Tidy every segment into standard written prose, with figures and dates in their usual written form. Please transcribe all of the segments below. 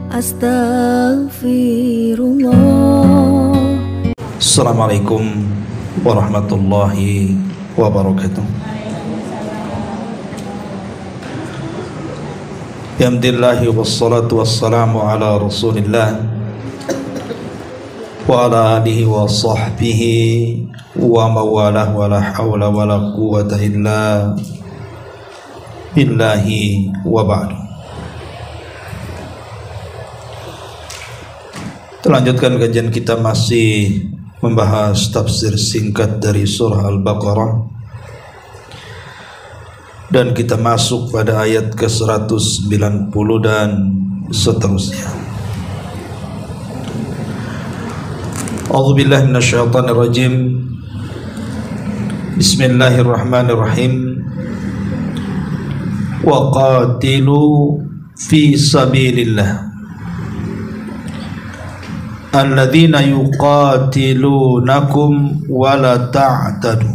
Astaghfirullah. Assalamualaikum warahmatullahi wabarakatuh. Alhamdulillah wassalatu wassalamu ala Rasulillah wa ala alihi wa sahbihi wa mawalah wa la hawla wa la quwwata illa billahi wa ba'du. Lanjutkan kajian kita, masih membahas tafsir singkat dari surah Al-Baqarah, dan kita masuk pada ayat ke-190 dan seterusnya. A'udzubillahi minasyaitonir rajim. Bismillahirrahmanirrahim. Wa qatilu fi sabilillah alladzina yuqatilunakum wa la ta'tadu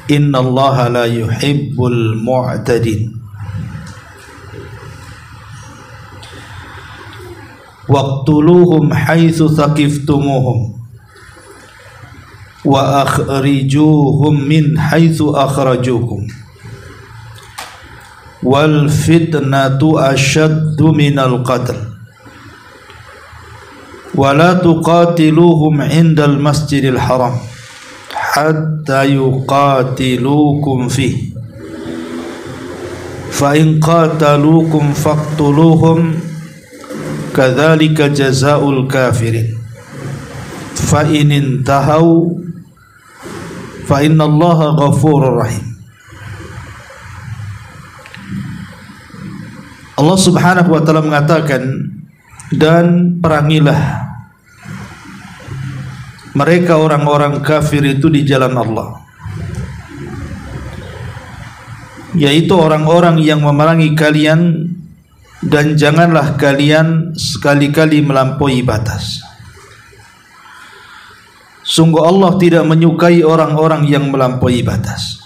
innallaha la yuhibbul mu'tadin. Waqtuluhum haitsu thaqiftumuhum wa akhrijuhum min haitsu akhrajukum wal fitnatu ashaddu minal qatl wa la tuqatiluhum indal masjidil haram hatta yuqatilukum fihi fa in qataluukum faqtuluhum kadzalika jazaa'ul kafirin fa in intahaw fa innallaha ghafurur rahim. Allah Subhanahu wa taala mengatakan, dan perangilah mereka orang-orang kafir itu di jalan Allah, yaitu orang-orang yang memerangi kalian, dan janganlah kalian sekali-kali melampaui batas. Sungguh Allah tidak menyukai orang-orang yang melampaui batas.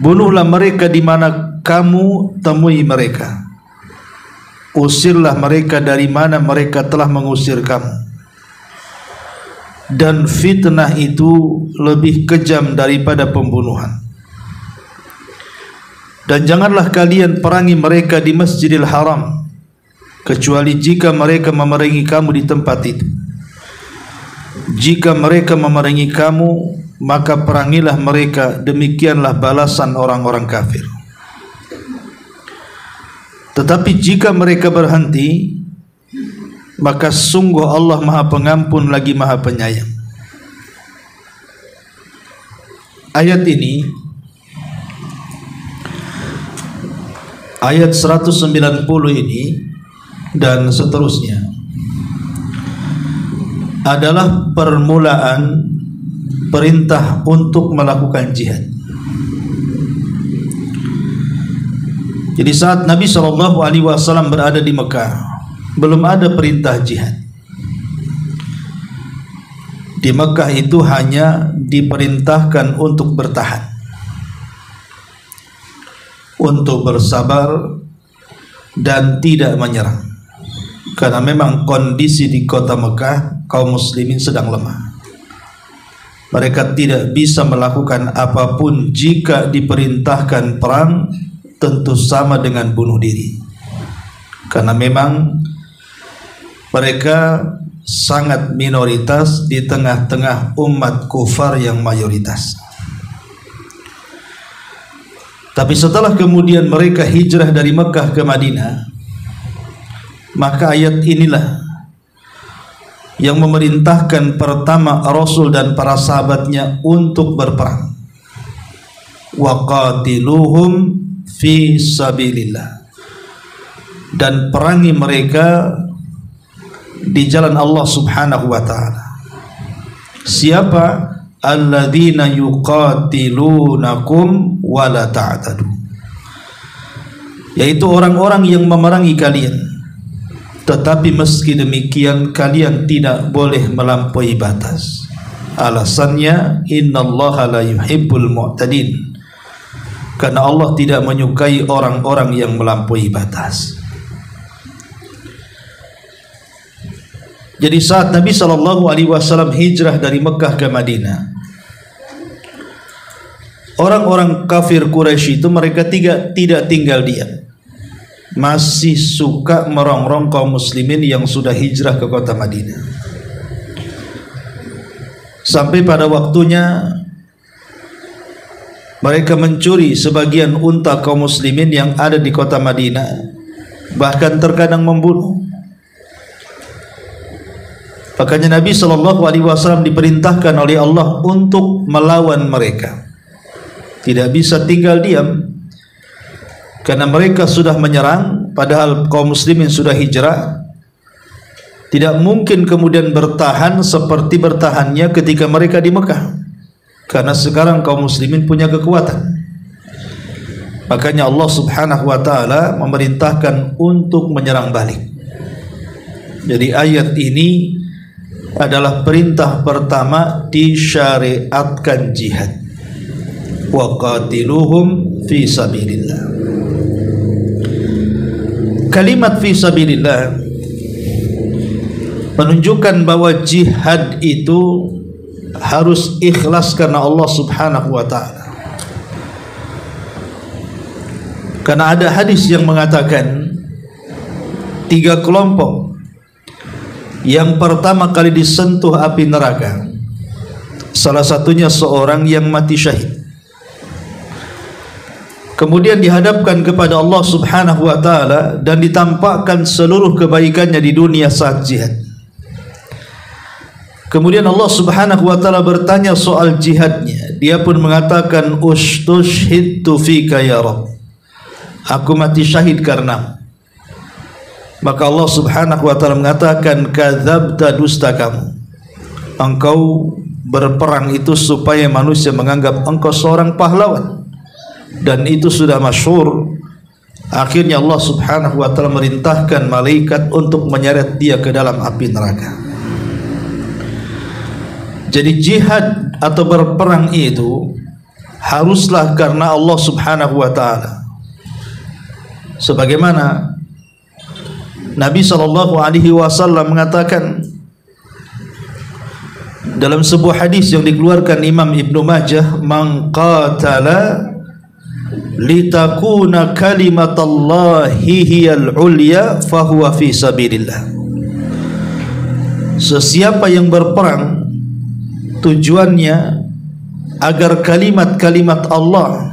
Bunuhlah mereka di mana kamu temui mereka, usirlah mereka dari mana mereka telah mengusir kamu, dan fitnah itu lebih kejam daripada pembunuhan. Dan janganlah kalian perangi mereka di Masjidil Haram kecuali jika mereka memerangi kamu di tempat itu. Jika mereka memerangi kamu, maka perangilah mereka, demikianlah balasan orang-orang kafir. Tetapi jika mereka berhenti, maka sungguh Allah Maha Pengampun lagi Maha Penyayang. Ayat ini, ayat 190 ini dan seterusnya, adalah permulaan perintah untuk melakukan jihad. Jadi saat Nabi SAW berada di Mekah, belum ada perintah jihad. Di Mekah itu hanya diperintahkan untuk bertahan, untuk bersabar dan tidak menyerang, karena memang kondisi di kota Mekah kaum muslimin sedang lemah. Mereka tidak bisa melakukan apapun. Jika diperintahkan perang, tentu sama dengan bunuh diri, karena memang mereka sangat minoritas di tengah-tengah umat kufar yang mayoritas. Tapi setelah kemudian mereka hijrah dari Mekah ke Madinah, maka ayat inilah yang memerintahkan pertama Rasul dan para sahabatnya untuk berperang. Wa qatiluhum fi sabilillah, dan perangi mereka di jalan Allah Subhanahu wa taala. Siapa? Alladzina yuqatilunakum wa la ta'tadu, yaitu orang-orang yang memerangi kalian, tetapi meski demikian kalian tidak boleh melampaui batas. Alasannya, innallaha la yuhibbul mu'tadin, karena Allah tidak menyukai orang-orang yang melampaui batas. Jadi saat Nabi SAW hijrah dari Mekah ke Madinah, orang-orang kafir Quraisy itu mereka tidak tinggal diam, masih suka merongrong kaum muslimin yang sudah hijrah ke kota Madinah. Sampai pada waktunya mereka mencuri sebagian unta kaum muslimin yang ada di kota Madinah, bahkan terkadang membunuh. Makanya Nabi SAW diperintahkan oleh Allah untuk melawan mereka. Tidak bisa tinggal diam, karena mereka sudah menyerang padahal kaum muslimin sudah hijrah. Tidak mungkin kemudian bertahan seperti bertahannya ketika mereka di Mekah, karena sekarang kaum muslimin punya kekuatan. Makanya Allah Subhanahu wa taala memerintahkan untuk menyerang balik. Jadi ayat ini adalah perintah pertama disyariatkan jihad. Wa qatiluhum fi sabilillah. Kalimat fi sabilillah menunjukkan bahwa jihad itu harus ikhlas karena Allah Subhanahu wa taala. Karena ada hadis yang mengatakan 3 kelompok yang pertama kali disentuh api neraka, salah satunya seorang yang mati syahid, kemudian dihadapkan kepada Allah Subhanahu wa taala dan ditampakkan seluruh kebaikannya di dunia saat jihad. Kemudian Allah Subhanahu wa taala bertanya soal jihadnya, dia pun mengatakan ustushhidtu fika ya Rabb, aku mati syahid karenamu. Maka Allah Subhanahu wa taala mengatakan kadzabta, dusta kamu, engkau berperang itu supaya manusia menganggap engkau seorang pahlawan, dan itu sudah masyhur. Akhirnya Allah Subhanahu wa taala merintahkan malaikat untuk menyeret dia ke dalam api neraka. Jadi jihad atau berperang itu haruslah karena Allah Subhanahu wa taala. Sebagaimana Nabi SAW mengatakan dalam sebuah hadis yang dikeluarkan Imam Ibnu Majah, man qatala litakuna kalimatallahi hiyal ulya fahuwa fi sabilillah. Sesiapa yang berperang tujuannya agar kalimat-kalimat Allah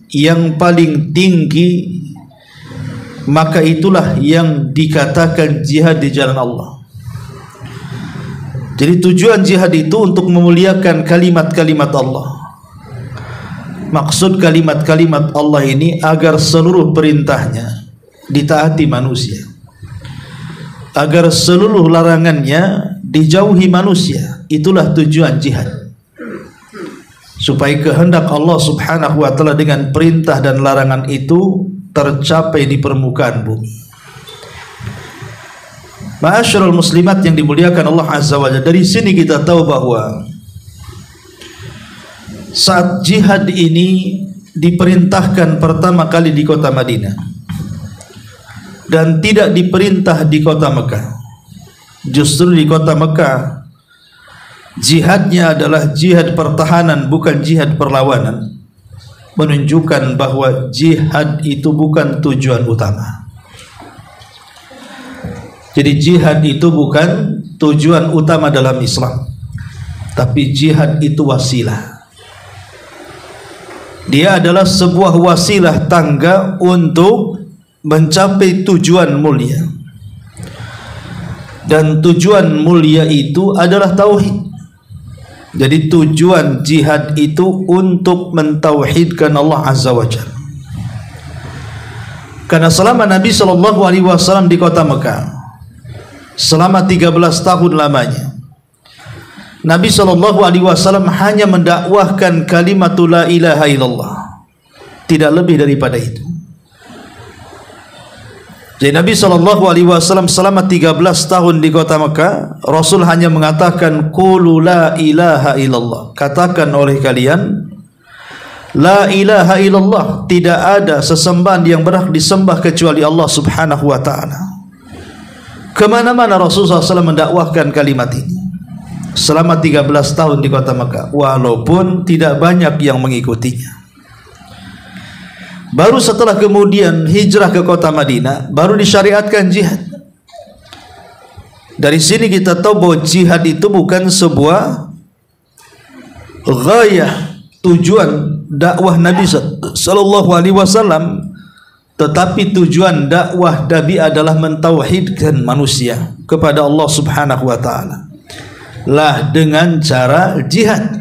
yang paling tinggi, maka itulah yang dikatakan jihad di jalan Allah. Jadi tujuan jihad itu untuk memuliakan kalimat-kalimat Allah. Maksud kalimat-kalimat Allah ini agar seluruh perintahnya ditaati manusia, agar seluruh larangannya dijauhi manusia. Itulah tujuan jihad, supaya kehendak Allah Subhanahu wa taala dengan perintah dan larangan itu tercapai di permukaan bumi. Ma'asyiral muslimat yang dimuliakan Allah Azza wa Jalla, dari sini kita tahu bahwa saat jihad ini diperintahkan pertama kali di kota Madinah dan tidak diperintah di kota Mekah. Justru di kota Mekah jihadnya adalah jihad pertahanan, bukan jihad perlawanan, menunjukkan bahwa jihad itu bukan tujuan utama. Jadi jihad itu bukan tujuan utama dalam Islam, tapi jihad itu wasilah. Dia adalah sebuah wasilah tangga untuk mencapai tujuan mulia, dan tujuan mulia itu adalah tauhid. Jadi tujuan jihad itu untuk mentauhidkan Allah Azza wa Jalla. Karena selama Nabi SAW di kota Mekah, selama 13 tahun lamanya, Nabi SAW hanya mendakwahkan kalimatul la ilaha illallah, tidak lebih daripada itu. Jadi Nabi SAW selama 13 tahun di kota Mekah, Rasul hanya mengatakan qulu la ilaha illallah, katakan oleh kalian la ilaha illallah, tidak ada sesembahan yang berhak disembah kecuali Allah Subhanahu wa taala. Kemana-mana Rasulullah SAW mendakwahkan kalimat ini selama 13 tahun di kota Mekah, walaupun tidak banyak yang mengikutinya. Baru setelah kemudian hijrah ke kota Madinah, baru disyariatkan jihad. Dari sini kita tahu bahwa jihad itu bukan sebuah ghayah, tujuan dakwah Nabi sallallahu alaihi wasallam, tetapi tujuan dakwah Nabi adalah mentauhidkan manusia kepada Allah Subhanahu wa taala. Lah dengan cara jihad.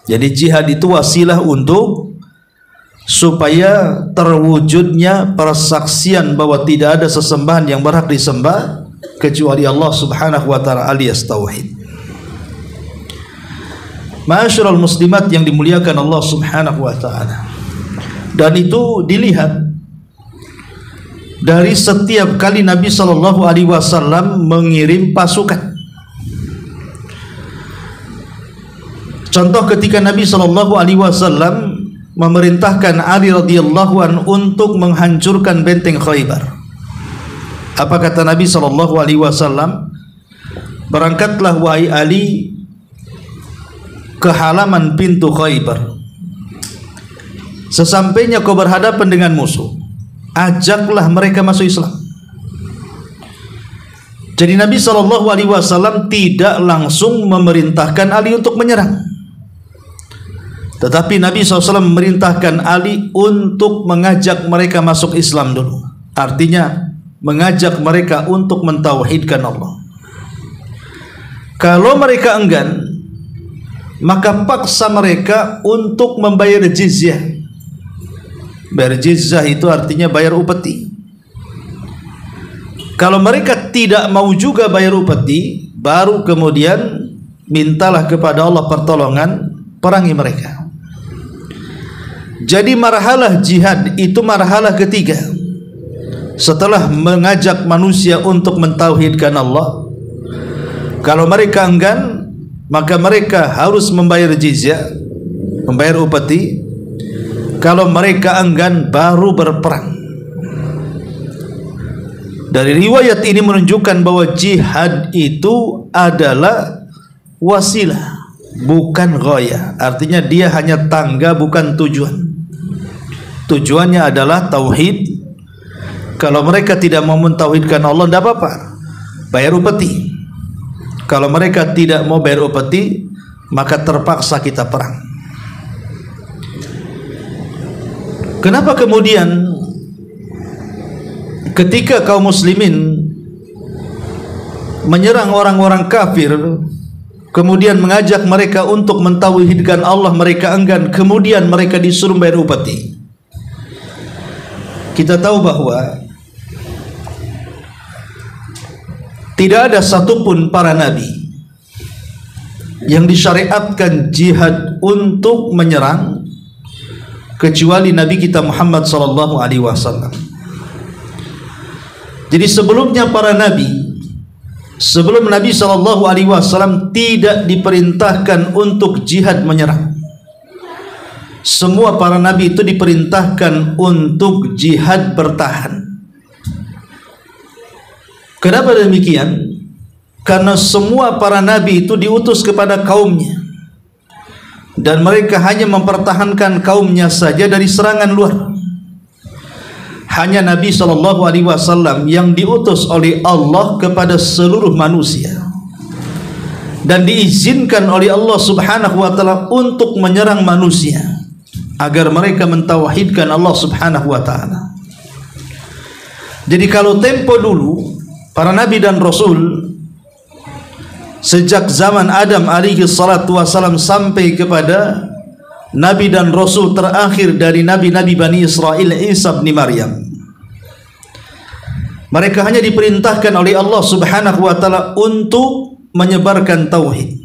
Jadi jihad itu wasilah untuk supaya terwujudnya persaksian bahwa tidak ada sesembahan yang berhak disembah kecuali Allah Subhanahu wa taala alias tauhid. Ma'asyiral muslimat yang dimuliakan Allah Subhanahu wa taala. Dan itu dilihat dari setiap kali Nabi sallallahu alaihi wasallam mengirim pasukan. Contoh ketika Nabi sallallahu alaihi wasallam memerintahkan Ali radhiyallahu anhu untuk menghancurkan benteng Khaybar. Apa kata Nabi sallallahu alaihi wasallam? Berangkatlah wahai Ali ke halaman pintu Khaybar. Sesampainya kau berhadapan dengan musuh, ajaklah mereka masuk Islam. Jadi Nabi sallallahu alaihi wasallam tidak langsung memerintahkan Ali untuk menyerang. Tetapi Nabi SAW memerintahkan Ali untuk mengajak mereka masuk Islam dulu. Artinya mengajak mereka untuk mentauhidkan Allah. Kalau mereka enggan, maka paksa mereka untuk membayar jizyah. Bayar jizyah itu artinya bayar upeti. Kalau mereka tidak mau juga bayar upeti, baru kemudian mintalah kepada Allah pertolongan, perangi mereka. Jadi marhalah jihad itu marhalah ketiga. Setelah mengajak manusia untuk mentauhidkan Allah, kalau mereka enggan, maka mereka harus membayar jizyah, membayar upeti. Kalau mereka enggan, baru berperang. Dari riwayat ini menunjukkan bahwa jihad itu adalah wasilah, bukan ghayah. Artinya dia hanya tangga, bukan tujuan. Tujuannya adalah tauhid. Kalau mereka tidak mau mentauhidkan Allah, tidak apa-apa, bayar upeti. Kalau mereka tidak mau bayar upeti, maka terpaksa kita perang. Kenapa kemudian ketika kaum muslimin menyerang orang-orang kafir, kemudian mengajak mereka untuk mentauhidkan Allah, mereka enggan, kemudian mereka disuruh bayar upeti? Kita tahu bahwa tidak ada satupun para nabi yang disyariatkan jihad untuk menyerang kecuali Nabi kita Muhammad sallallahu alaihi wasallam. Jadi sebelumnya para nabi, sebelum Nabi sallallahu alaihi wasallam tidak diperintahkan untuk jihad menyerang. Semua para nabi itu diperintahkan untuk jihad bertahan. Kenapa demikian? Karena semua para nabi itu diutus kepada kaumnya, dan mereka hanya mempertahankan kaumnya saja dari serangan luar. Hanya Nabi SAW yang diutus oleh Allah kepada seluruh manusia dan diizinkan oleh Allah Subhanahu wa taala untuk menyerang manusia agar mereka mentauhidkan Allah Subhanahu wa taala. Jadi kalau tempo dulu para nabi dan rasul sejak zaman Adam alaihi salatu wasalam sampai kepada nabi dan rasul terakhir dari nabi-nabi Bani Israel, Isa bin Maryam, mereka hanya diperintahkan oleh Allah Subhanahu wa taala untuk menyebarkan tauhid,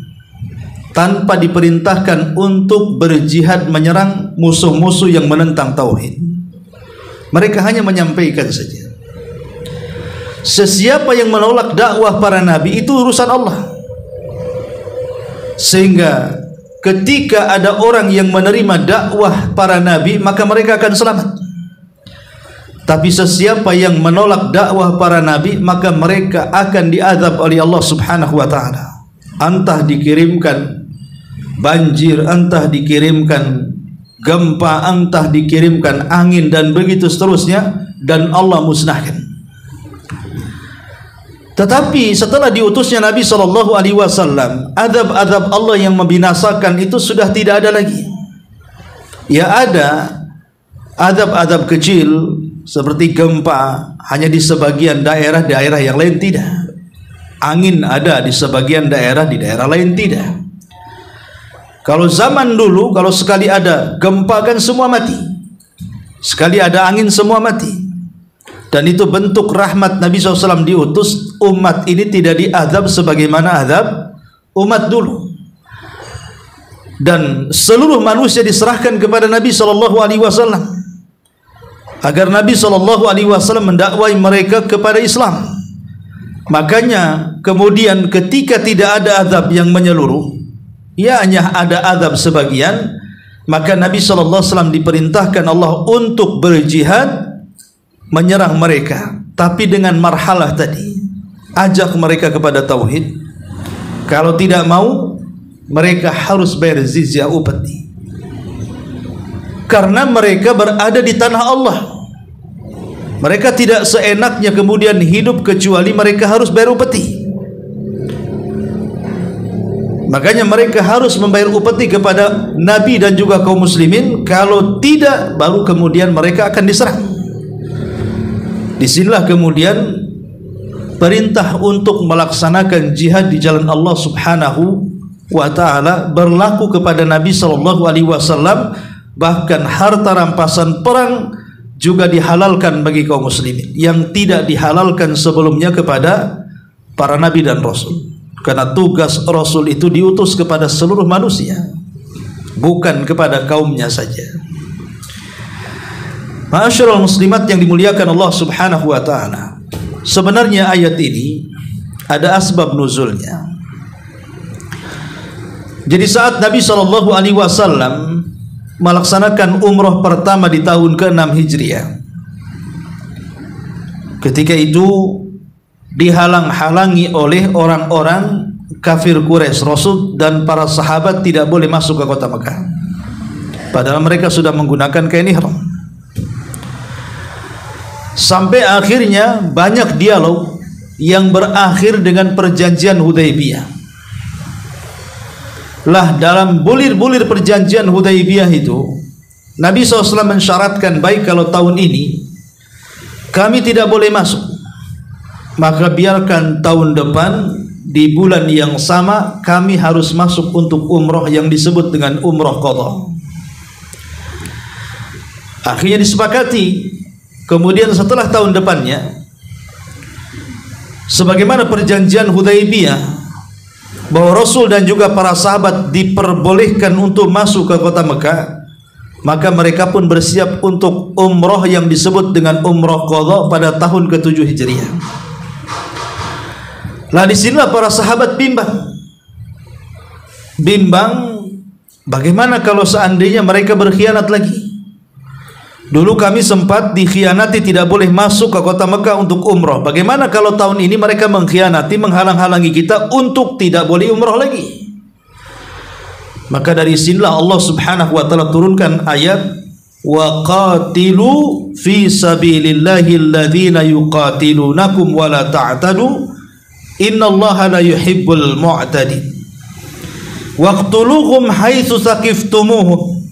tanpa diperintahkan untuk berjihad menyerang musuh-musuh yang menentang tauhid. Mereka hanya menyampaikan saja. Sesiapa yang menolak dakwah para nabi itu urusan Allah. Sehingga ketika ada orang yang menerima dakwah para nabi, maka mereka akan selamat. Tapi sesiapa yang menolak dakwah para nabi, maka mereka akan diazab oleh Allah Subhanahu wa taala. Entah dikirimkan banjir, entah dikirimkan gempa, entah dikirimkan angin, dan begitu seterusnya, dan Allah musnahkan. Tetapi setelah diutusnya Nabi SAW, azab-azab Allah yang membinasakan itu sudah tidak ada lagi. Ya, ada azab-azab kecil seperti gempa hanya di sebagian daerah yang lain tidak. Angin ada di sebagian daerah, di daerah lain tidak. Kalau zaman dulu, kalau sekali ada gempa kan semua mati, sekali ada angin semua mati. Dan itu bentuk rahmat Nabi SAW diutus, umat ini tidak diazab sebagaimana azab umat dulu. Dan seluruh manusia diserahkan kepada Nabi SAW agar Nabi SAW mendakwai mereka kepada Islam. Makanya kemudian ketika tidak ada azab yang menyeluruh, ya hanya ada azab sebagian, maka Nabi SAW diperintahkan Allah untuk berjihad menyerang mereka, tapi dengan marhalah tadi, ajak mereka kepada tauhid. Kalau tidak mau, mereka harus bayar jizyah, upeti, karena mereka berada di tanah Allah. Mereka tidak seenaknya kemudian hidup kecuali mereka harus bayar upeti. Makanya mereka harus membayar upeti kepada Nabi dan juga kaum muslimin. Kalau tidak, baru kemudian mereka akan diserang. Disinilah kemudian perintah untuk melaksanakan jihad di jalan Allah Subhanahu wa taala berlaku kepada Nabi SAW. Bahkan harta rampasan perang juga dihalalkan bagi kaum muslimin yang tidak dihalalkan sebelumnya kepada para nabi dan rasul. Karena tugas rasul itu diutus kepada seluruh manusia, bukan kepada kaumnya saja. Ma'asyiral muslimat yang dimuliakan Allah Subhanahu wa taala, sebenarnya ayat ini ada asbab nuzulnya. Jadi saat Nabi SAW melaksanakan umrah pertama di tahun ke-6 Hijriah, ketika itu dihalang-halangi oleh orang-orang kafir Quraisy. Rasul dan para sahabat tidak boleh masuk ke kota Mekah, padahal mereka sudah menggunakan kain ihram. Sampai akhirnya banyak dialog yang berakhir dengan perjanjian Hudaybiyah. Lah, dalam bulir-bulir perjanjian Hudaybiyah itu, Nabi SAW mensyaratkan, baik kalau tahun ini kami tidak boleh masuk, maka biarkan tahun depan di bulan yang sama kami harus masuk untuk umrah yang disebut dengan umrah qadha. Akhirnya disepakati. Kemudian setelah tahun depannya, sebagaimana perjanjian Hudaybiyah, bahwa Rasul dan juga para sahabat diperbolehkan untuk masuk ke kota Mekah, maka mereka pun bersiap untuk umrah yang disebut dengan umrah qadha pada tahun ke-7 Hijriah. Lah, disinilah para sahabat bimbang, bagaimana kalau seandainya mereka berkhianat lagi. Dulu kami sempat dikhianati, tidak boleh masuk ke kota Mekah untuk umrah. Bagaimana kalau tahun ini mereka mengkhianati, menghalang-halangi kita untuk tidak boleh umrah lagi? Maka dari sinilah Allah Subhanahu wa taala turunkan ayat, wa qatilu fi sabilillahi alladhina yuqatilunakum wa la ta'tadu innallaha la yuhibbul mu'tadin waqtuluhum haitsu saqiftumuhum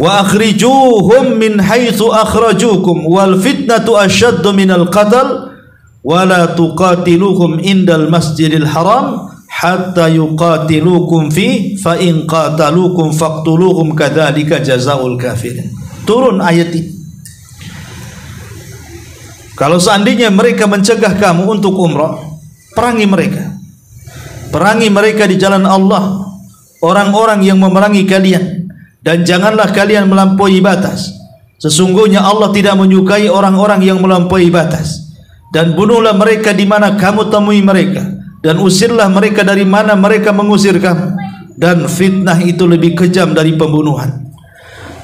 wa akhrijuhum min haitsu akhrajukum wal fitnatu ashaddu minal qatl wa la tuqatiluhum indal masjidil haram hatta yuqatilukum fi fa in qatalukum faqtuluhum kadzalika jazaul kafirin. Turun ayat ini. Kalau seandainya mereka mencegah kamu untuk umrah, perangi mereka. Perangi mereka di jalan Allah, orang-orang yang memerangi kalian. Dan janganlah kalian melampaui batas. Sesungguhnya Allah tidak menyukai orang-orang yang melampaui batas. Dan bunuhlah mereka di mana kamu temui mereka, dan usirlah mereka dari mana mereka mengusir kamu. Dan fitnah itu lebih kejam dari pembunuhan.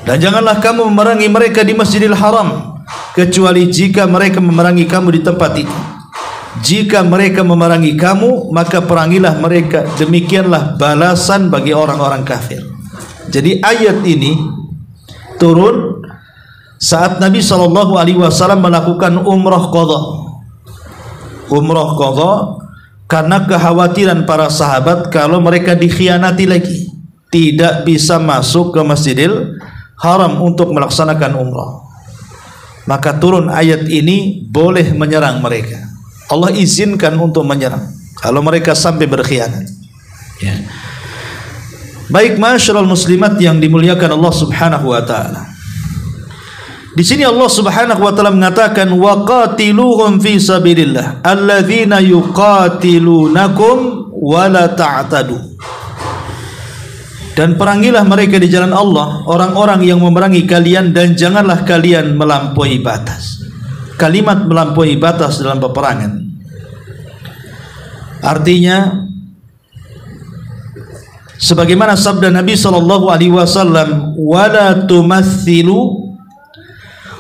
Dan janganlah kamu memerangi mereka di Masjidil Haram, kecuali jika mereka memerangi kamu di tempat itu. Jika mereka memerangi kamu, maka perangilah mereka. Demikianlah balasan bagi orang-orang kafir. Jadi ayat ini turun saat Nabi SAW melakukan umrah qadha. Umrah qadha karena kekhawatiran para sahabat kalau mereka dikhianati lagi, tidak bisa masuk ke Masjidil Haram untuk melaksanakan umrah. Maka turun ayat ini, boleh menyerang mereka. Allah izinkan untuk menyerang kalau mereka sampai berkhianat. Ya. Baik, masyaallah muslimat yang dimuliakan Allah Subhanahu wa taala. Di sini Allah Subhanahu wa taala mengatakan wa qatiluhum fi sabilillah alladzina yuqatilunakum wa la ta'tadu. Dan perangilah mereka di jalan Allah, orang-orang yang memerangi kalian, dan janganlah kalian melampaui batas. Kalimat melampaui batas dalam peperangan artinya sebagaimana sabda Nabi SAW, wala tumathilu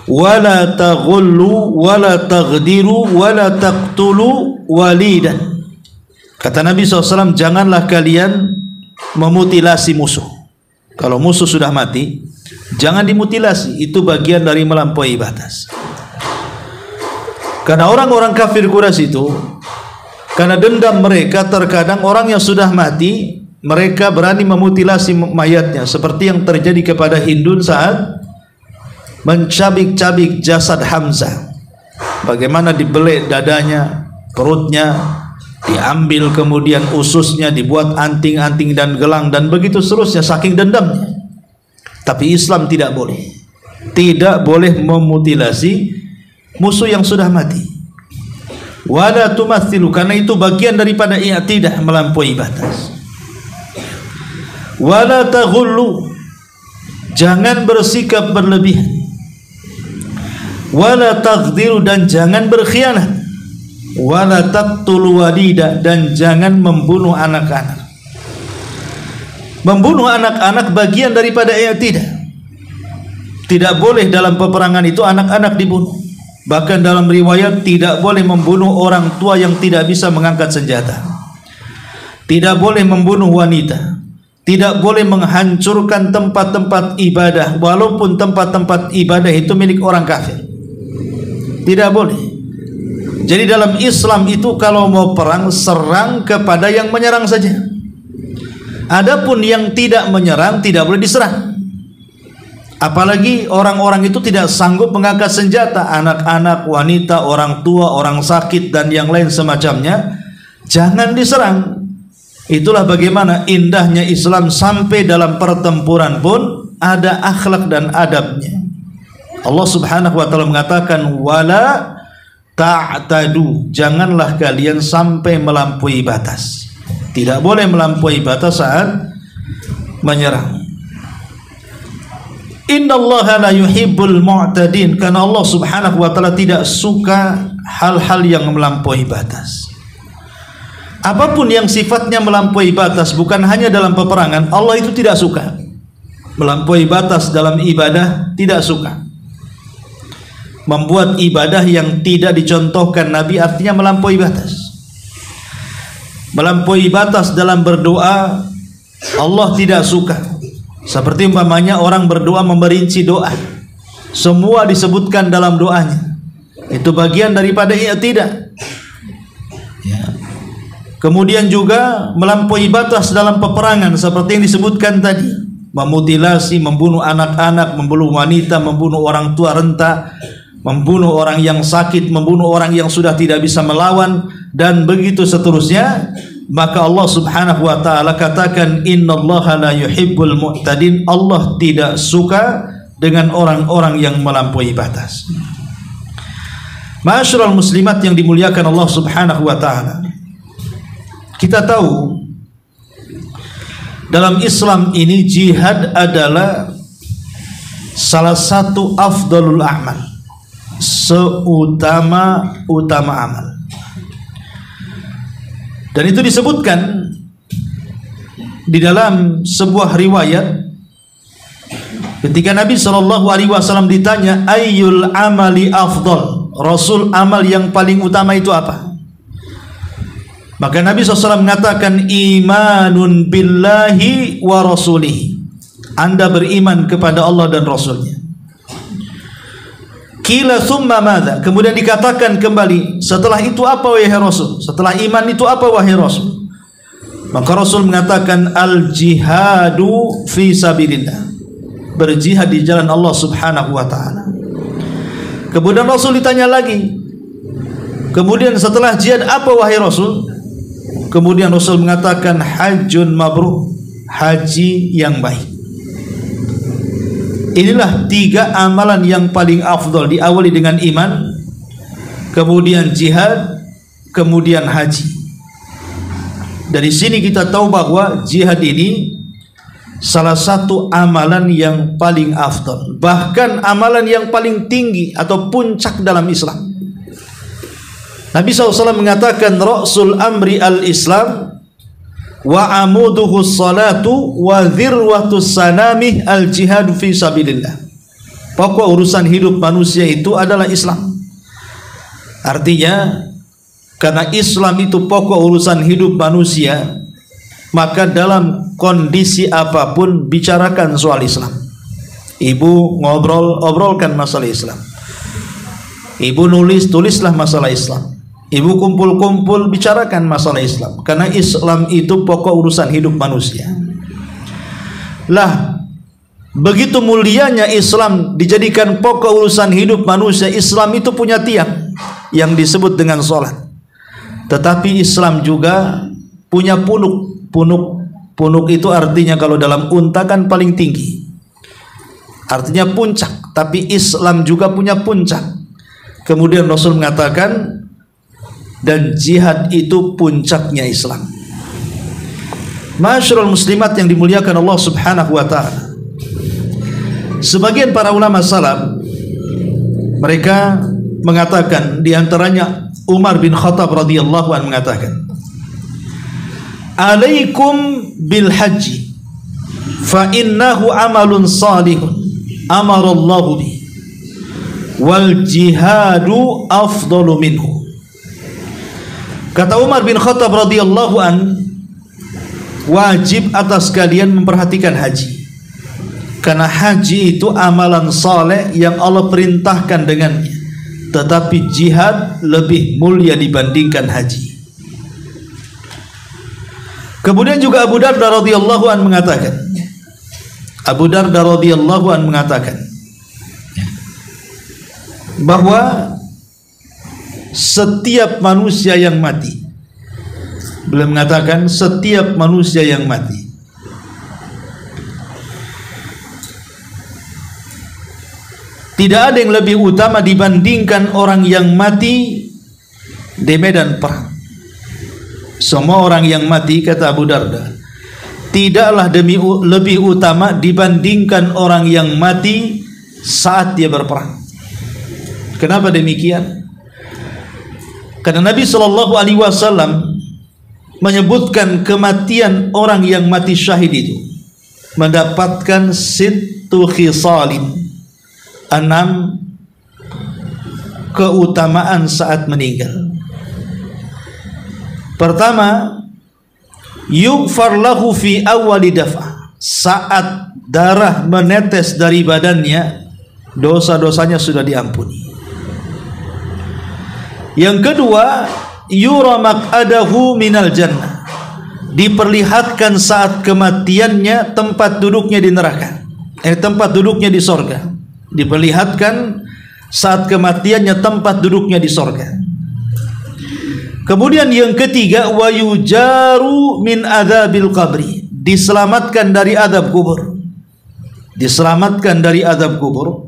wala taghullu wala taghdiru wala taqtulu walidan. Kata Nabi SAW, janganlah kalian memutilasi musuh. Kalau musuh sudah mati, jangan dimutilasi. Itu bagian dari melampaui batas. Karena orang-orang kafir Quraisy itu, karena dendam mereka, terkadang orang yang sudah mati mereka berani memutilasi mayatnya, seperti yang terjadi kepada Hindun saat mencabik-cabik jasad Hamzah. Bagaimana dibelek dadanya, perutnya, diambil kemudian ususnya, dibuat anting-anting dan gelang dan begitu seterusnya, saking dendamnya. Tapi Islam tidak boleh, tidak boleh memutilasi musuh yang sudah mati. Wala tumathilu, karena itu bagian daripada i'tidah, melampaui batas. Wala taghullu, jangan bersikap berlebihan. Wala taghdiru, dan jangan berkhianat. Wala taqtulu walida, dan jangan membunuh anak-anak. Membunuh anak-anak bagian daripada i'tidah. Tidak boleh dalam peperangan itu anak-anak dibunuh. Bahkan dalam riwayat tidak boleh membunuh orang tua yang tidak bisa mengangkat senjata. Tidak boleh membunuh wanita. Tidak boleh menghancurkan tempat-tempat ibadah, walaupun tempat-tempat ibadah itu milik orang kafir. Tidak boleh. Jadi dalam Islam itu kalau mau perang, serang kepada yang menyerang saja. Adapun yang tidak menyerang tidak boleh diserang. Apalagi orang-orang itu tidak sanggup mengangkat senjata, anak-anak, wanita, orang tua, orang sakit dan yang lain semacamnya, jangan diserang. Itulah bagaimana indahnya Islam, sampai dalam pertempuran pun ada akhlak dan adabnya. Allah Subhanahu wa taala mengatakan wala ta'tadu, janganlah kalian sampai melampaui batas. Tidak boleh melampaui batas saat menyerang. Innallaha la yuhibbul mu'tadin, karena Allah Subhanahu wa taala tidak suka hal-hal yang melampaui batas. Apapun yang sifatnya melampaui batas, bukan hanya dalam peperangan, Allah itu tidak suka. Melampaui batas dalam ibadah tidak suka. Membuat ibadah yang tidak dicontohkan Nabi artinya melampaui batas. Melampaui batas dalam berdoa Allah tidak suka. Seperti umpamanya orang berdoa memerinci doa, semua disebutkan dalam doanya, itu bagian daripada i'tidah. Ya. Kemudian juga melampaui batas dalam peperangan seperti yang disebutkan tadi, memutilasi, membunuh anak-anak, membunuh wanita, membunuh orang tua renta, membunuh orang yang sakit, membunuh orang yang sudah tidak bisa melawan, dan begitu seterusnya. Maka Allah Subhanahu wa taala katakan innallaha la yuhibbul mu'tadin, Allah tidak suka dengan orang-orang yang melampaui batas. Ma'asyiral muslimat yang dimuliakan Allah Subhanahu wa taala, kita tahu dalam Islam ini jihad adalah salah satu afdalul a'mal, seutama-utama amal. Dan itu disebutkan di dalam sebuah riwayat Ketika Nabi SAW ditanya ayyul amali afdal, Rasul, amal yang paling utama itu apa? Maka Nabi SAW mengatakan imanun billahi wa rasulihi, Anda beriman kepada Allah dan Rasulnya. Qila thumma madza, kemudian dikatakan kembali, setelah itu apa wahai Rasul? Setelah iman itu apa wahai Rasul? Maka Rasul mengatakan al jihadu fi sabilillah, berjihad di jalan Allah Subhanahu wa taala. Kemudian Rasul ditanya lagi, kemudian setelah jihad apa wahai Rasul? Kemudian Rasul mengatakan hajjun mabrur, haji yang baik. Inilah 3 amalan yang paling afdal, diawali dengan iman, kemudian jihad, kemudian haji. Dari sini kita tahu bahwa jihad ini salah satu amalan yang paling afdal, bahkan amalan yang paling tinggi atau puncak dalam Islam. Nabi SAW mengatakan ra'sul amri al-Islam wa amuduhu salatu wa dhirwatus sanamih al-jihadu fi sabilillah. Pokok urusan hidup manusia itu adalah Islam. Artinya karena Islam itu pokok urusan hidup manusia, maka dalam kondisi apapun bicarakan soal Islam. Ibu obrolkan masalah Islam. Ibu tulislah masalah Islam. Ibu kumpul, bicarakan masalah Islam. Karena Islam itu pokok urusan hidup manusia. Lah, begitu mulianya Islam dijadikan pokok urusan hidup manusia. Islam itu punya tiang yang disebut dengan sholat. Tetapi Islam juga punya punuk. Punuk itu artinya kalau dalam unta kan paling tinggi, artinya puncak. Tapi Islam juga punya puncak. Kemudian Rasul mengatakan, dan jihad itu puncaknya Islam. Ma'asyiral muslimat yang dimuliakan Allah Subhanahu wa taala, sebagian para ulama salaf mereka mengatakan, di antaranya Umar bin Khattab radhiyallahu anhu mengatakan, alaikum bil haji fa innahu amalun salihun amarallahu bi wal jihadu afdalu minhu. Kata Umar bin Khattab radhiyallahu an, wajib atas kalian memperhatikan haji, karena haji itu amalan saleh yang Allah perintahkan dengannya. Tetapi jihad lebih mulia dibandingkan haji. Kemudian juga Abu Darda radhiyallahu an mengatakan, bahwa setiap manusia yang mati, beliau mengatakan setiap manusia yang mati tidak ada yang lebih utama dibandingkan orang yang mati di medan perang. Semua orang yang mati, kata Abu Darda, tidaklah lebih utama dibandingkan orang yang mati saat dia berperang. Kenapa demikian? Karena Nabi SAW menyebutkan kematian orang yang mati syahid itu mendapatkan sittu khisalin, 6 keutamaan saat meninggal. Pertama, yughfar lahu fi awwali daf'ah, saat darah menetes dari badannya dosa-dosanya sudah diampuni. Yang kedua, yura maq'adahu minal jannah, diperlihatkan saat kematiannya tempat duduknya di neraka, tempat duduknya di sorga. Diperlihatkan saat kematiannya tempat duduknya di sorga. Kemudian yang ketiga, wa yujaru min adzabil qabri, diselamatkan dari azab kubur. Diselamatkan dari azab kubur.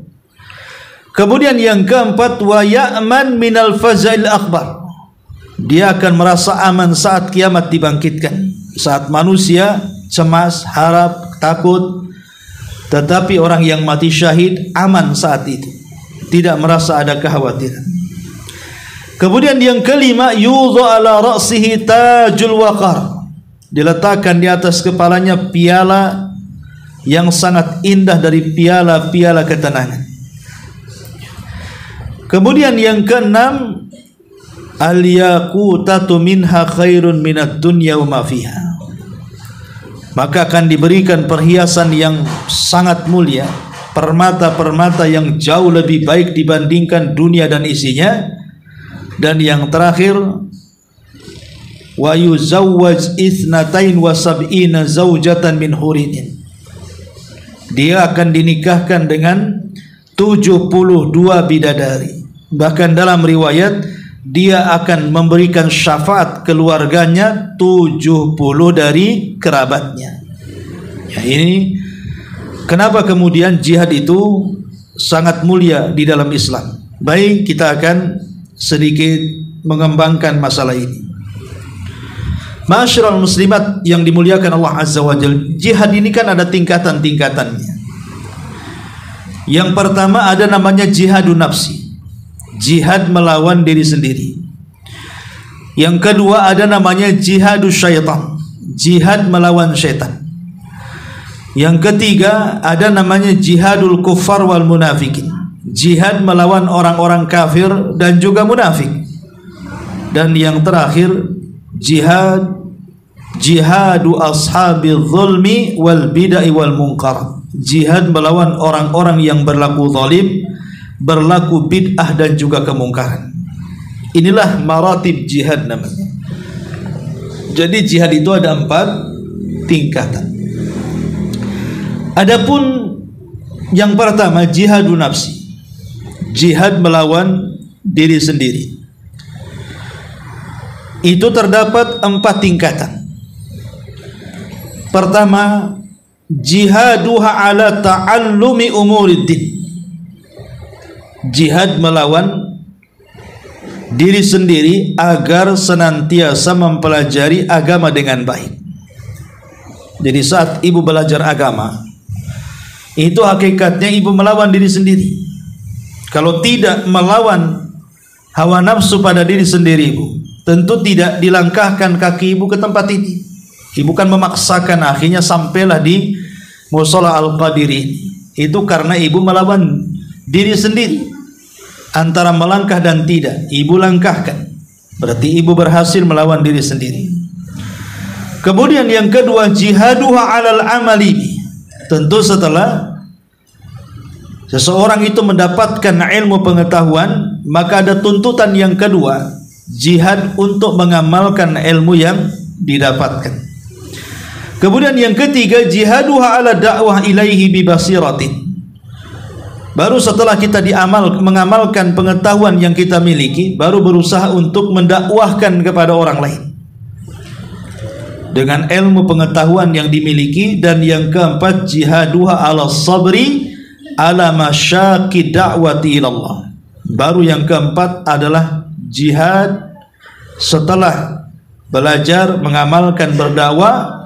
Kemudian yang keempat, wa ya'man minal faza'il akbar, dia akan merasa aman saat kiamat dibangkitkan. Saat manusia cemas, harap, takut, tetapi orang yang mati syahid aman saat itu, tidak merasa ada kekhawatiran. Kemudian yang kelima, yudha ala ra'sihi tajul waqar, diletakkan di atas kepalanya piala yang sangat indah dari piala-piala ketenangan. Kemudian yang keenam, al-yaqutatu minha khairun minad dunya wa ma fiha. Maka akan diberikan perhiasan yang sangat mulia, permata-permata yang jauh lebih baik dibandingkan dunia dan isinya. Dan yang terakhir, wa yuzawwaj itsnatain wa sab'ina zaujatan min hurin. Dia akan dinikahkan dengan 72 bidadari. Bahkan dalam riwayat, dia akan memberikan syafaat keluarganya 70 dari kerabatnya. Ya, ini kenapa kemudian jihad itu sangat mulia di dalam Islam. Baik, kita akan sedikit mengembangkan masalah ini. Ma'asyiral muslimat yang dimuliakan Allah Azza wa Jalla, jihad ini kan ada tingkatan-tingkatannya. Yang pertama ada namanya jihadun nafsi, jihad melawan diri sendiri. Yang kedua ada namanya jihadus syaitan, jihad melawan syaitan. Yang ketiga ada namanya jihadul kuffar wal munafikin, jihad melawan orang-orang kafir dan juga munafik. Dan yang terakhir jihadu ashabil zulmi wal bid'ah wal munkar, jihad melawan orang-orang yang berlaku zalim, berlaku bid'ah dan juga kemungkaran. Inilah maratib jihad namanya. Jadi jihad itu ada 4 tingkatan. Adapun yang pertama jihadun nafsi, jihad melawan diri sendiri. Itu terdapat 4 tingkatan. Pertama, jihaduha ala ta'allumi umuriddin, jihad melawan diri sendiri agar senantiasa mempelajari agama dengan baik. Jadi saat ibu belajar agama, itu hakikatnya ibu melawan diri sendiri. Kalau tidak melawan hawa nafsu pada diri sendiri ibu, tentu tidak dilangkahkan kaki ibu ke tempat ini. Ibu kan memaksakan, akhirnya sampailah di Mushola Al-Qadiri. Itu karena ibu melawan diri sendiri. Antara melangkah dan tidak, ibu langkahkan. Berarti ibu berhasil melawan diri sendiri. Kemudian yang kedua, jihaduha alal amali. Tentu setelah seseorang itu mendapatkan ilmu pengetahuan, maka ada tuntutan yang kedua, jihad untuk mengamalkan ilmu yang didapatkan. Kemudian yang ketiga, jihaduha ala da'wah ilaihi bi basiratin. Baru setelah kita mengamalkan pengetahuan yang kita miliki, baru berusaha untuk mendakwahkan kepada orang lain dengan ilmu pengetahuan yang dimiliki. Dan yang keempat, jihaduha ala sabri ala masyaqi da'wati ilallah. Baru yang keempat adalah jihad setelah belajar, mengamalkan, berdakwah,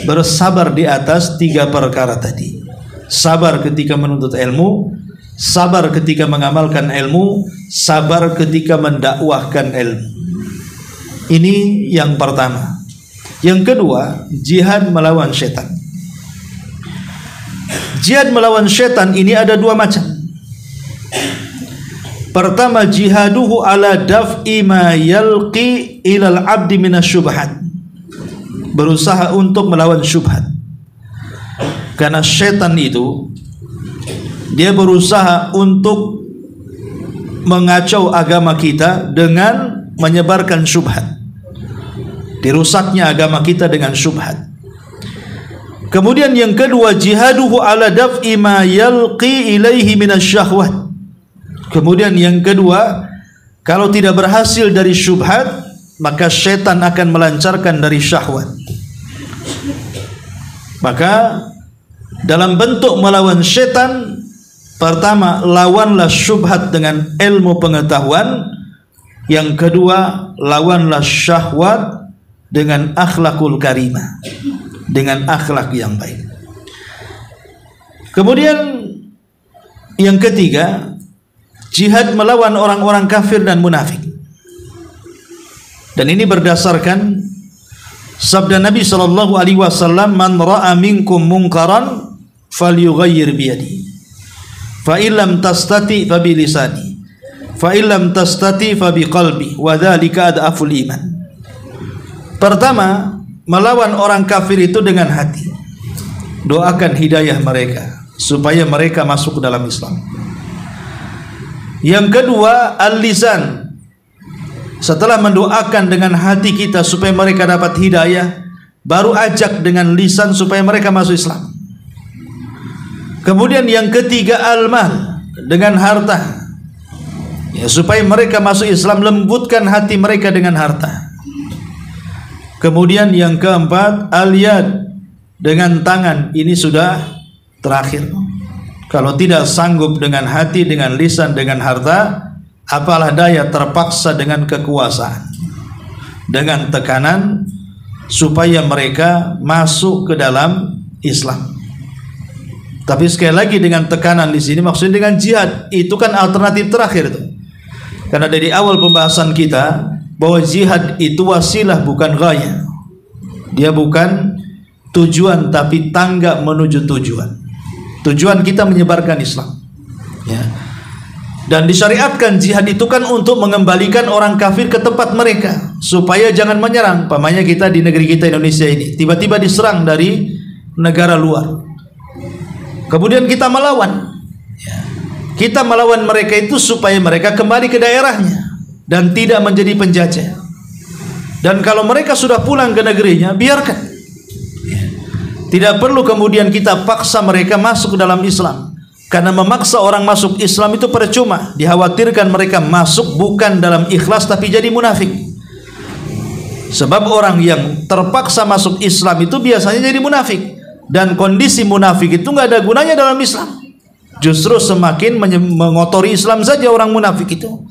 bersabar di atas 3 perkara tadi. Sabar ketika menuntut ilmu, sabar ketika mengamalkan ilmu, sabar ketika mendakwahkan ilmu. Ini yang pertama. Yang kedua, jihad melawan syaitan. Jihad melawan syaitan ini ada 2 macam. Pertama, jihaduhu ala daf'i ma yalqi ilal abdi minasyubhat, berusaha untuk melawan syubhat. Karena syaitan itu dia berusaha untuk mengacau agama kita dengan menyebarkan syubhat. Dirusaknya agama kita dengan syubhat. Kemudian yang kedua, jihaduhu ala daf'i ma yalqi ilaihi minasyahwat. Kemudian yang kedua, kalau tidak berhasil dari syubhat, maka syaitan akan melancarkan dari syahwat. Maka dalam bentuk melawan syaitan, pertama, lawanlah syubhat dengan ilmu pengetahuan. Yang kedua, lawanlah syahwat dengan akhlakul karimah, dengan akhlak yang baik. Kemudian yang ketiga, jihad melawan orang-orang kafir dan munafik. Dan ini berdasarkan sabda Nabi sallallahu alaihi wasallam, "Man ra'a minkum munkaran falyughayyir biyadi, fa illam tastati fa bilisani, fa illam tastati fa biqalbi, wa dzalika adaful iman. Pertama, melawan orang kafir itu dengan hati. Doakan hidayah mereka supaya mereka masuk ke dalam Islam. Yang kedua, al-lisan. Setelah mendoakan dengan hati kita supaya mereka dapat hidayah, baru ajak dengan lisan supaya mereka masuk Islam. Kemudian yang ketiga, al-mal, dengan harta. Ya, supaya mereka masuk Islam, lembutkan hati mereka dengan harta. Kemudian yang keempat, al-yad, dengan tangan. Ini sudah terakhir. Kalau tidak sanggup dengan hati, dengan lisan, dengan harta, apalah daya terpaksa dengan kekuasaan, dengan tekanan, supaya mereka masuk ke dalam Islam. Tapi sekali lagi dengan tekanan di sini maksudnya dengan jihad. Itu kan alternatif terakhir itu. Karena dari awal pembahasan kita bahwa jihad itu wasilah bukan ghaya. Dia bukan tujuan tapi tangga menuju tujuan. Tujuan kita menyebarkan Islam. Ya. Dan disyariatkan jihad itu kan untuk mengembalikan orang kafir ke tempat mereka supaya jangan menyerang. Pamannya kita di negeri kita Indonesia ini tiba-tiba diserang dari negara luar. Kemudian kita melawan. Ya. Kita melawan mereka itu supaya mereka kembali ke daerahnya dan tidak menjadi penjajah. Dan kalau mereka sudah pulang ke negerinya, biarkan. Tidak perlu kemudian kita paksa mereka masuk ke dalam Islam. Karena memaksa orang masuk Islam itu percuma. Dikhawatirkan mereka masuk bukan dalam ikhlas tapi jadi munafik. Sebab orang yang terpaksa masuk Islam itu biasanya jadi munafik. Dan kondisi munafik itu nggak ada gunanya dalam Islam. Justru semakin mengotori Islam saja orang munafik itu.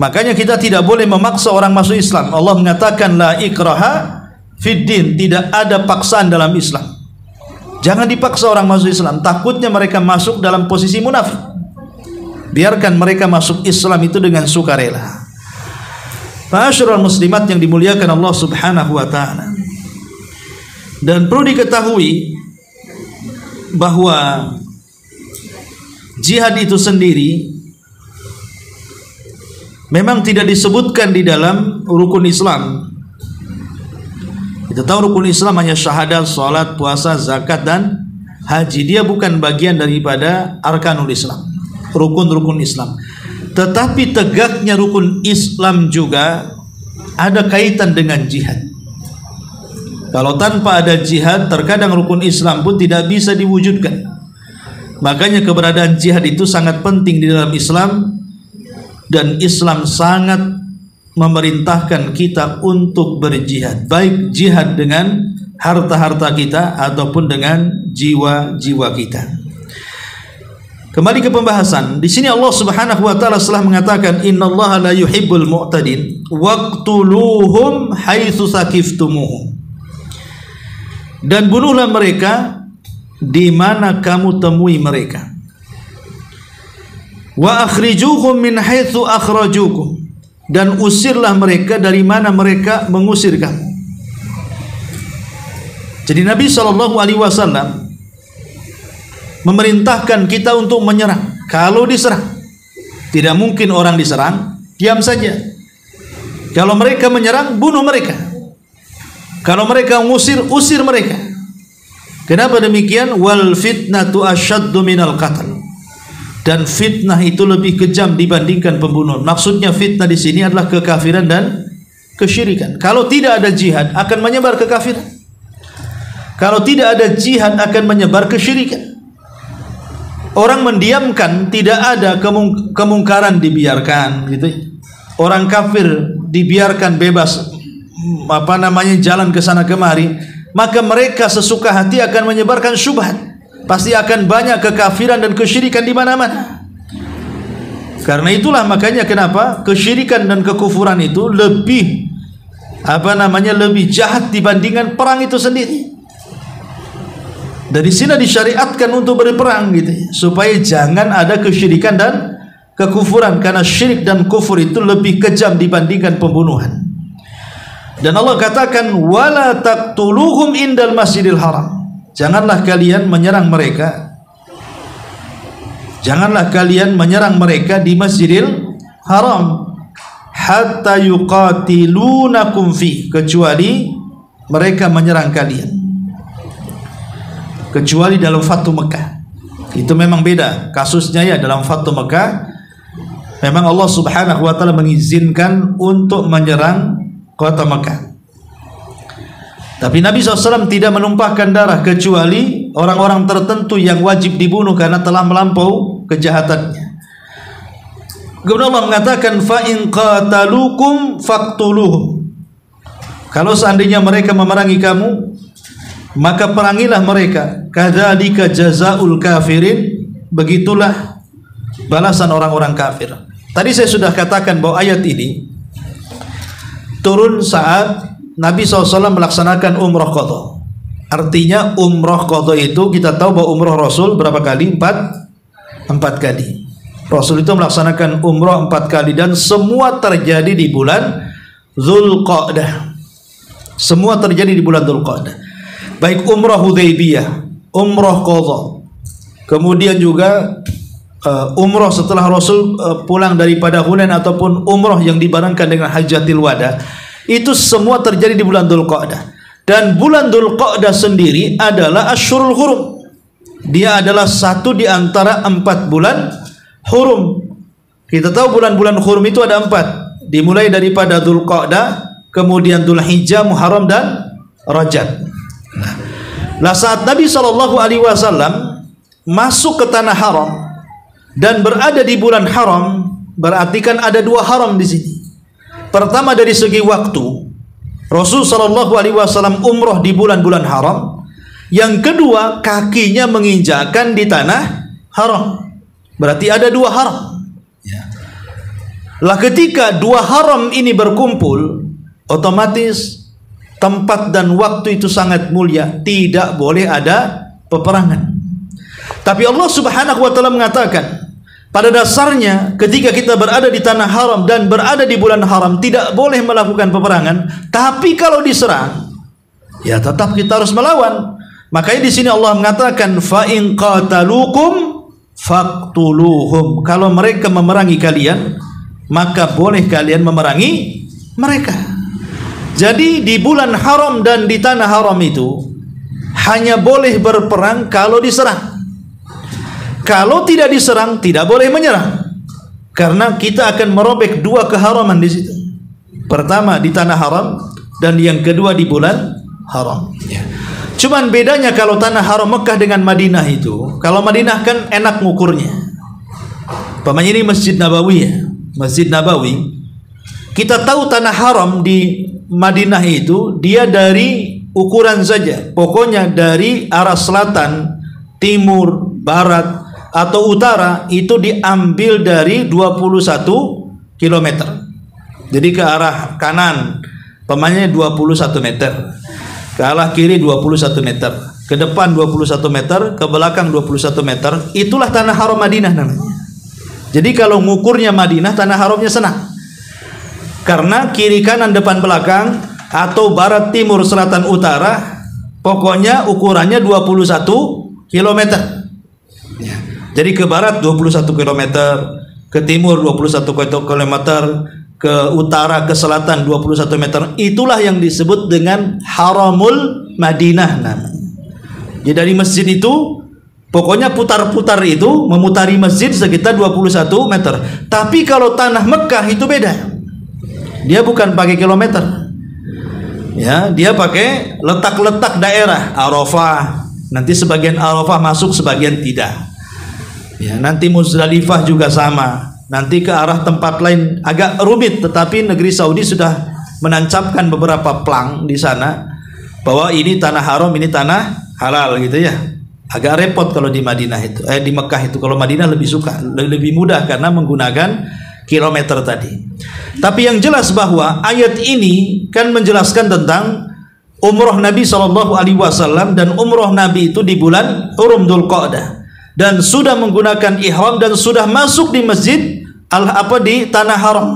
Makanya kita tidak boleh memaksa orang masuk Islam. Allah mengatakan la ikraha fid din, tidak ada paksaan dalam Islam. Jangan dipaksa orang masuk Islam, takutnya mereka masuk dalam posisi munafik. Biarkan mereka masuk Islam itu dengan sukarela. Ma'asyiral muslimat yang dimuliakan Allah Subhanahu wa taala. Dan perlu diketahui bahwa jihad itu sendiri memang tidak disebutkan di dalam rukun Islam. Kita tahu rukun Islam hanya syahadat, salat, puasa, zakat dan haji. Dia bukan bagian daripada arkanul Islam, rukun-rukun Islam. Tetapi tegaknya rukun Islam juga ada kaitan dengan jihad. Kalau tanpa ada jihad, terkadang rukun Islam pun tidak bisa diwujudkan. Makanya keberadaan jihad itu sangat penting di dalam Islam. Dan Islam sangat memerintahkan kita untuk berjihad, baik jihad dengan harta-harta kita ataupun dengan jiwa-jiwa kita. Kembali ke pembahasan. Di sini Allah Subhanahu wa taala telah mengatakan innallaha la yuhibbul mu'tadin waqtuluhum haitsu saqiftumuhum. Dan bunuhlah mereka di mana kamu temui mereka. Wa akhrijuhum min haitsu akhrajukum, dan usirlah mereka dari mana mereka mengusir kamu. Jadi Nabi SAW memerintahkan kita untuk menyerang. Kalau diserang, tidak mungkin orang diserang diam saja. Kalau mereka menyerang, bunuh mereka. Kalau mereka mengusir, usir mereka. Kenapa demikian? Wal fitnatu asyaddu minal qatl. Dan fitnah itu lebih kejam dibandingkan pembunuhan. Maksudnya fitnah di sini adalah kekafiran dan kesyirikan. Kalau tidak ada jihad akan menyebar kekafiran. Kalau tidak ada jihad akan menyebar kesyirikan. Orang mendiamkan, tidak ada kemungkaran dibiarkan gitu. Orang kafir dibiarkan bebas jalan ke sana kemari, maka mereka sesuka hati akan menyebarkan syubhat. Pasti akan banyak kekafiran dan kesyirikan di mana-mana. Karena itulah makanya kenapa kesyirikan dan kekufuran itu lebih lebih jahat dibandingkan perang itu sendiri. Dari sini disyariatkan untuk berperang gitu, supaya jangan ada kesyirikan dan kekufuran, karena syirik dan kufur itu lebih kejam dibandingkan pembunuhan. Dan Allah katakan wala taqtuluhum indal masjidil haram. Janganlah kalian menyerang mereka janganlah kalian menyerang mereka di Masjidil Haram hatta yuqatilunakum fi, kecuali mereka menyerang kalian, kecuali dalam Fathu Mekah. Itu memang beda kasusnya ya. Dalam Fathu Mekah memang Allah Subhanahu wa taala mengizinkan untuk menyerang kota Mekah. Tapi Nabi SAW tidak menumpahkan darah kecuali orang-orang tertentu yang wajib dibunuh karena telah melampau kejahatannya. Kemudian Allah mengatakan fa in qatalukum faqtuluhum. Kalau seandainya mereka memerangi kamu, maka perangilah mereka. Kadzalika jazaul kafirin, begitulah balasan orang-orang kafir. Tadi saya sudah katakan bahwa ayat ini turun saat Nabi SAW melaksanakan umrah qadha. Artinya umrah qadha itu kita tahu bahwa umrah Rasul berapa kali? 4 kali. Rasul itu melaksanakan umrah 4 kali dan semua terjadi di bulan Dzulqa'dah. Semua terjadi di bulan Dzulqa'dah. Baik umrah Hudaybiyah, umrah qadha, kemudian juga umrah setelah Rasul pulang daripada Hunain ataupun umrah yang dibarengkan dengan Hajjatul Wada. Itu semua terjadi di bulan Dzulqa'dah. Dan bulan Dzulqa'dah sendiri adalah Asyhurul Hurum. Dia adalah satu di antara 4 bulan hurum. Kita tahu bulan-bulan hurum itu ada 4. Dimulai daripada Dzulqa'dah, kemudian Dzulhijjah, Muharram dan Rajab. Nah, saat Nabi SAW masuk ke tanah haram dan berada di bulan haram, berarti kan ada 2 haram di sini. Pertama dari segi waktu, Rasul SAW umroh di bulan-bulan haram. Yang kedua, kakinya menginjakkan di tanah haram. Berarti ada 2 haram. Lah ketika 2 haram ini berkumpul, otomatis tempat dan waktu itu sangat mulia, tidak boleh ada peperangan. Tapi Allah Subhanahu wa taala mengatakan, pada dasarnya ketika kita berada di tanah haram dan berada di bulan haram tidak boleh melakukan peperangan, tapi kalau diserang ya tetap kita harus melawan. Makanya di sini Allah mengatakan fa in qatalukum faqtuluhum. Kalau mereka memerangi kalian, maka boleh kalian memerangi mereka. Jadi di bulan haram dan di tanah haram itu hanya boleh berperang kalau diserang. Kalau tidak diserang, tidak boleh menyerang. Karena kita akan merobek 2 keharaman di situ. Pertama di tanah haram dan yang kedua di bulan haram. Cuman bedanya kalau tanah haram Mekah dengan Madinah itu, kalau Madinah kan enak ngukurnya. Pamannya ini Masjid Nabawi ya. Masjid Nabawi. Kita tahu tanah haram di Madinah itu dia dari ukuran saja. Pokoknya dari arah selatan, timur, barat atau utara itu diambil dari 21 km. Jadi ke arah kanan pamannya 21 meter, ke arah kiri 21 meter, ke depan 21 meter, ke belakang 21 meter. Itulah tanah haram Madinah namanya. Jadi kalau ngukurnya Madinah, tanah haramnya senang. Karena kiri kanan depan belakang atau barat timur selatan utara, pokoknya ukurannya 21 km. Jadi ke barat 21 km, ke timur 21 km, ke utara, ke selatan 21 meter. Itulah yang disebut dengan Haramul Madinah namanya. Jadi dari masjid itu pokoknya putar-putar itu memutari masjid sekitar 21 meter. Tapi kalau tanah Mekah itu beda. Dia bukan pakai kilometer. Ya, dia pakai letak-letak daerah. Arafah, nanti sebagian Arafah masuk, sebagian tidak. Ya, nanti Muzdalifah juga sama. Nanti ke arah tempat lain agak rumit, tetapi negeri Saudi sudah menancapkan beberapa plang di sana bahwa ini tanah haram, ini tanah halal gitu ya. Agak repot kalau di Madinah itu, di Mekah itu. Kalau Madinah lebih suka, lebih mudah karena menggunakan kilometer tadi. Tapi yang jelas bahwa ayat ini kan menjelaskan tentang umroh Nabi SAW dan umroh Nabi itu di bulan Hurum Dzulqa'dah. Dan sudah menggunakan ihram dan sudah masuk di masjid di tanah haram.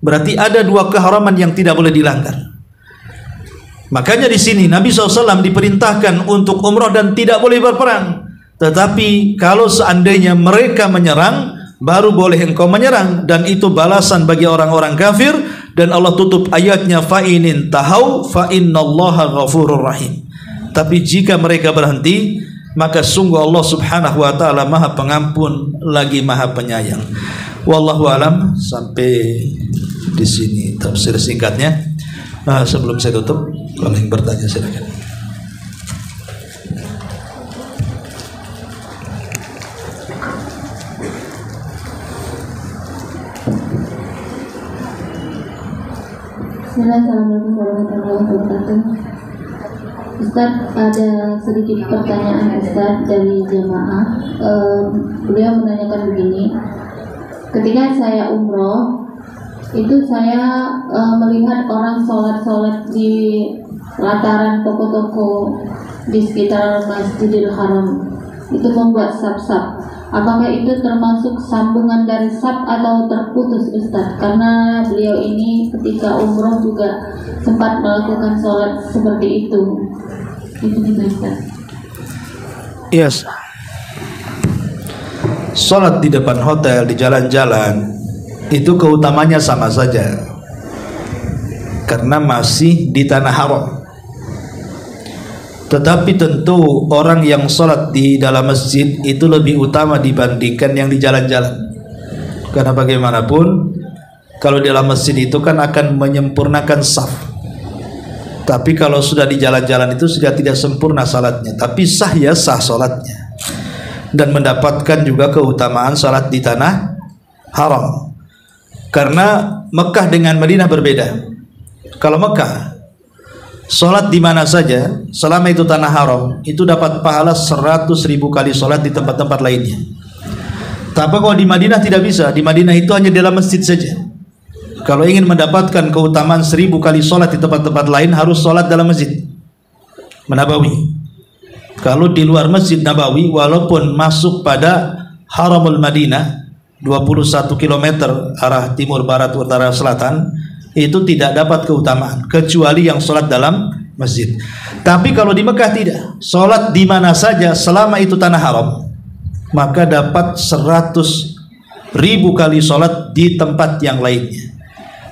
Berarti ada 2 keharaman yang tidak boleh dilanggar. Makanya di sini Nabi SAW diperintahkan untuk umrah dan tidak boleh berperang. Tetapi kalau seandainya mereka menyerang, baru boleh engkau menyerang, dan itu balasan bagi orang-orang kafir. Dan Allah tutup ayatnya, fa inin tahau fa innallaha ghafurur rahim. Tapi jika mereka berhenti, maka sungguh Allah subhanahu wa ta'ala maha pengampun lagi maha penyayang. Wallahu alam. Sampai di sini tafsir singkatnya. Sebelum saya tutup, kalau yang bertanya silakan. Assalamualaikum warahmatullahi wabarakatuh. Ustaz, ada sedikit pertanyaan Ustaz dari jemaah. Beliau menanyakan begini, ketika saya umroh, itu saya melihat orang sholat di lataran toko-toko di sekitar Masjidil Haram, itu membuat saf-saf. Apakah itu termasuk sambungan dari saf atau terputus Ustaz? Karena beliau ini ketika umroh juga sempat melakukan sholat seperti itu. Itu juga Ustaz. Yes. Sholat di depan hotel, di jalan-jalan, itu keutamanya sama saja, karena masih di tanah haram. Tetapi tentu orang yang sholat di dalam masjid itu lebih utama dibandingkan yang di jalan-jalan. Karena bagaimanapun, kalau di dalam masjid itu kan akan menyempurnakan saf. Tapi kalau sudah di jalan-jalan itu sudah tidak sempurna salatnya. Tapi sah ya sah salatnya, dan mendapatkan juga keutamaan salat di tanah haram. Karena Mekah dengan Madinah berbeda. Kalau Mekah, sholat di mana saja selama itu tanah haram, itu dapat pahala 100.000 kali sholat di tempat-tempat lainnya. Tapi kalau di Madinah tidak bisa. Di Madinah itu hanya di dalam masjid saja. Kalau ingin mendapatkan keutamaan 1.000 kali sholat di tempat-tempat lain, harus sholat dalam masjid Nabawi. Kalau di luar Masjid Nabawi, walaupun masuk pada Haramul Madinah 21 km arah timur, barat, utara, selatan, itu tidak dapat keutamaan kecuali yang sholat dalam masjid. Tapi kalau di Mekah tidak, sholat di mana saja selama itu tanah haram, maka dapat 100.000 kali sholat di tempat yang lainnya.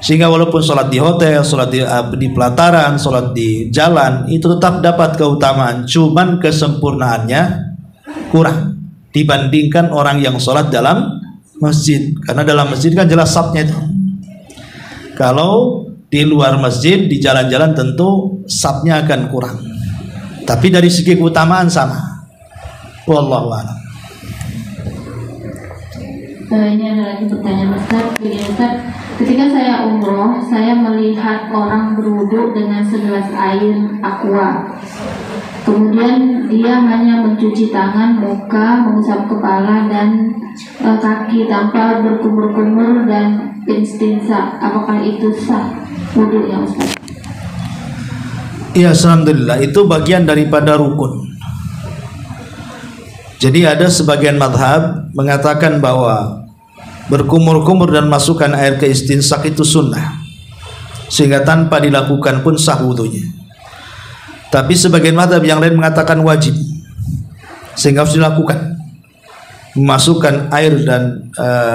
Sehingga walaupun sholat di hotel, sholat di pelataran, sholat di jalan, itu tetap dapat keutamaan. Cuman kesempurnaannya kurang dibandingkan orang yang sholat dalam masjid. Karena dalam masjid kan jelas safnya itu. Kalau di luar masjid, di jalan-jalan, tentu safnya akan kurang. Tapi dari segi keutamaan sama. Wallahu a'lam. Ini ada lagi pertanyaan Ustaz. Ustaz, ketika saya umroh, saya melihat orang berwudu dengan segelas air aqua. Kemudian dia hanya mencuci tangan, muka, mengusap kepala dan kaki tanpa berkumur-kumur dan istinsa. Apakah itu sah wudu ya Ustaz? Ya, alhamdulillah, itu bagian daripada rukun. Jadi ada sebagian madhab mengatakan bahwa berkumur-kumur dan masukkan air ke istinsak itu sunnah, sehingga tanpa dilakukan pun sah wudunya. Tapi sebagian madhab yang lain mengatakan wajib, sehingga harus dilakukan. Memasukkan air dan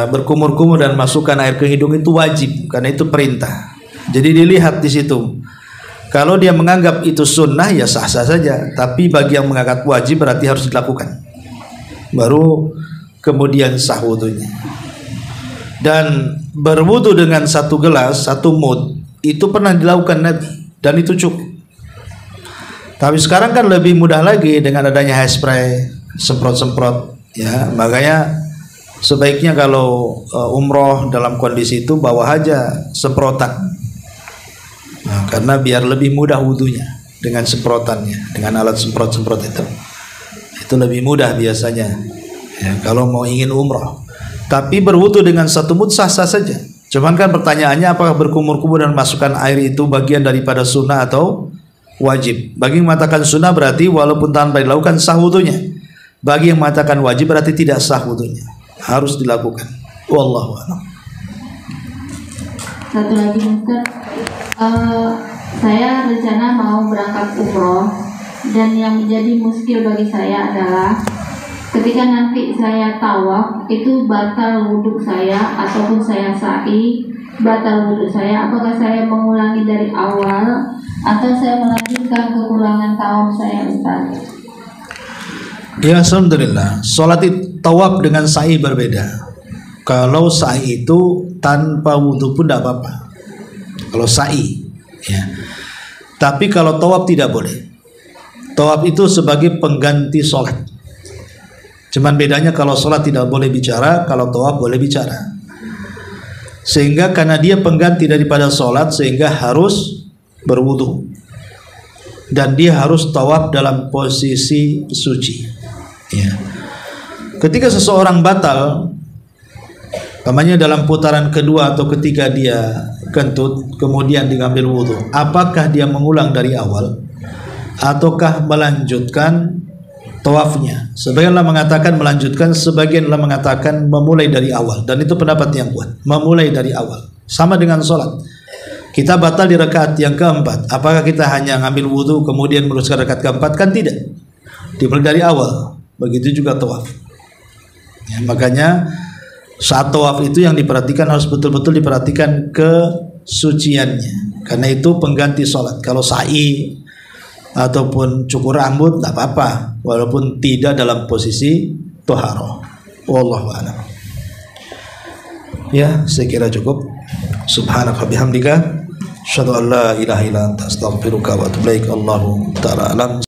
berkumur-kumur dan masukkan air ke hidung itu wajib, karena itu perintah. Jadi dilihat di situ. Kalau dia menganggap itu sunnah, ya sah-sah saja. Tapi bagi yang menganggap wajib, berarti harus dilakukan. Baru kemudian sah wudunya. Dan berwudu dengan satu gelas, satu mud, itu pernah dilakukan Nabi, dan itu cukup. Tapi sekarang kan lebih mudah lagi dengan adanya hairspray, semprot-semprot, ya. Makanya sebaiknya kalau umroh dalam kondisi itu bawa aja semprotan. Nah, karena biar lebih mudah wudunya dengan semprotannya, dengan alat semprot-semprot itu lebih mudah biasanya, ya, kalau mau ingin umroh. Tapi berwudu dengan satu mud sah-sah saja. Cuman kan pertanyaannya, apakah berkumur-kumur dan masukkan air itu bagian daripada sunnah atau wajib? Bagi yang mengatakan sunnah berarti walaupun tanpa dilakukan sah wudunya. Bagi yang mengatakan wajib berarti tidak sah wudunya, harus dilakukan. Wallahu a'lam. Satu lagi Ustaz, saya rencana mau berangkat umroh, dan yang menjadi muskil bagi saya adalah ketika nanti saya tawaf itu batal wudhu saya ataupun saya sa'i batal wudhu saya, apakah saya mengulangi dari awal atau saya melanjutkan kekurangan tawaf saya, Ustaz? Ya, alhamdulillah. Salat tawaf dengan sa'i berbeda. Kalau sa'i itu tanpa wudhu pun tidak apa-apa. Kalau sa'i, ya. Tapi kalau tawaf tidak boleh. Tawaf itu sebagai pengganti salat. Cuman bedanya kalau salat tidak boleh bicara, kalau tawaf boleh bicara. Sehingga karena dia pengganti daripada salat, sehingga harus berwudu. Dan dia harus tawaf dalam posisi suci. Ya. Ketika seseorang batal, namanya dalam putaran kedua atau ketiga dia kentut, kemudian diambil wudu, apakah dia mengulang dari awal ataukah melanjutkan tawafnya? Sebagianlah mengatakan melanjutkan, sebagianlah mengatakan memulai dari awal, dan itu pendapat yang kuat, memulai dari awal. Sama dengan sholat, kita batal di rakaat yang keempat, apakah kita hanya ngambil wudu kemudian meneruskan rakaat keempat? Kan tidak, dimulai dari awal. Begitu juga tawaf, ya. Makanya saat tawaf itu yang diperhatikan harus betul-betul diperhatikan kesuciannya, karena itu pengganti sholat. Kalau sa'i ataupun cukur rambut tidak apa-apa, walaupun tidak dalam posisi toharoh. Wallahu a'lam. Ya, saya kira cukup. Subhanaka bihamdika, asyhadu an la ilaha illa anta, astaghfiruka wa atubu ilaik. Allahu ta'ala alam.